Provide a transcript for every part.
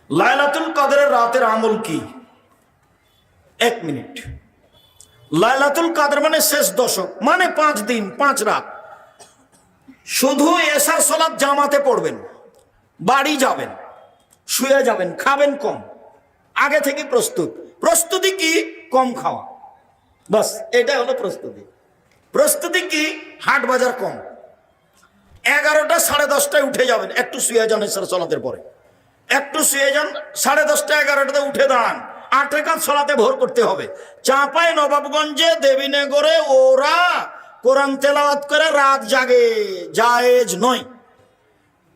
লাইলাতুল কদরের রাতের আমল কি? 1 মিনিট। লাইলাতুল কদর মানে শেষ দশক, মানে 5 দিন 5 রাত। শুধু এশার সালাত জামাতে পড়বেন, বাড়ি যাবেন, শুয়ে যাবেন, খাবেন কম, আগে থেকে প্রস্তুতি কি? কম খাওয়া, বাস এটা হলো প্রস্তুতি। প্রস্তুতি কি? হাট বাজার কম। 11টা 10:30টায় উঠে যাবেন, একটু শুয়ে যান এশার সালাতের পরে, একটু শুয়ে যান, 10:30টা 11টাতে উঠে দাঁড়ান, 8 রাকাত সালাতে ভোর করতে হবে। চাঁপাই নবাবগঞ্জে দেবীনগরে ওরা কোরআন তেলাওয়াত করে রাত জাগে, জায়েজ নয়।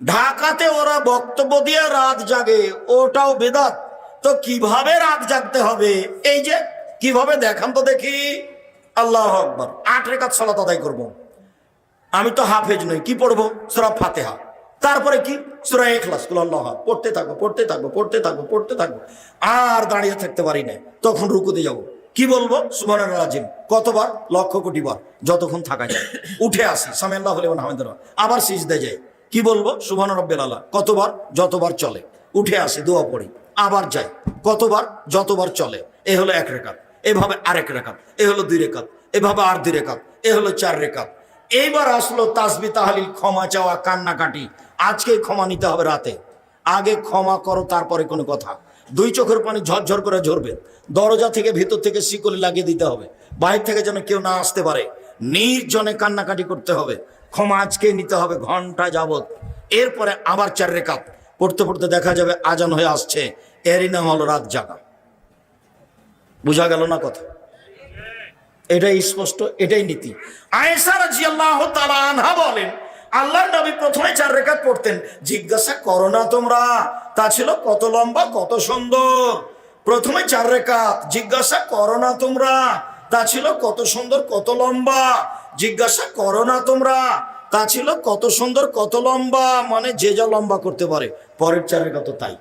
ঢাকাতে ওরা বক্তব্য দিয়ে রাত জাগে, ওটাও বেদাত। তো কিভাবে রাত জাগতে হবে? এই যে কিভাবে দেখান তো দেখি। আল্লাহু আকবার। 8 রাকাত সালাত আদায় করব। আমি তো হাফেজ নই, কি পড়বো? সূরা ফাতিহা, তারপরে কি? সূরা ইখলাস, কুল আল্লাহু আহাদ, পড়তে থাকবো। আর দাঁড়িয়ে থাকতে পারি না, তখন রুকুতে যাব। কি বলবো? সুবহানাল্লাহ আযীম কতবার? লক্ষ কোটি বার, যতক্ষণ থাকা যায়। উঠে আসি, সামি আল্লাহু লিমান হামিদাহ, আবার সিজদায় যাই। কি বলবো? সুবহান রাব্বিল আলা। কতবার? যতবার চলে। উঠে আসি, দোয়া পড়ি, আবার যাই। কতবার? যতবার চলে। এ হলো 1 রাকাত। এভাবে আরেক রাকাত, এ হলো 2 রাকাত, এভাবে আর 2 রাকাত, এ হলো 4 রাকাত। এইবার আসলো তাসবিহ তাহলিল, ক্ষমা চাওয়া, কান্নাকাটি। আজকে ক্ষমা নিতে হবে রাতে। আগে ক্ষমা করো, তারপরে কোনো কথা। 2 চোখের পানি ঝরঝর করে ঝরবে। দরজা থেকে ভিতর থেকে শিকলি লাগিয়ে দিতে হবে, বাইরে থেকে যেন কেউ না আসতে পারে। নির্জনে কান্নাকাটি করতে হবে। ক্ষমা আজকে নিতে হবে ঘন্টা যাবত। এরপরে আবার 4 রাকাত পড়তে পড়তে দেখা যাবে আজান হয়ে আসছে। এরই নাম হলো রাত জাগা। বুঝা গেল না কথা? এটাই স্পষ্ট, এটাই নীতি। আয়েশা রাদিয়াল্লাহু তাআলা আনহা বলেন, আল্লাহর নবী প্রথমে 4 রাকাত পড়তেন। জিজ্ঞাসা করো না তোমরা, তা ছিল কত লম্বা, কত সুন্দর। প্রথমে 4 রাকাত, জিজ্ঞাসা করো না তোমরা, তা ছিল কত সুন্দর, কত লম্বা। জিজ্ঞাসা করো না তোমরা, তা ছিল কত সুন্দর, কত লম্বা। মানে যে যা লম্বা করতে পারে, পরের 4 রাকাত তাই।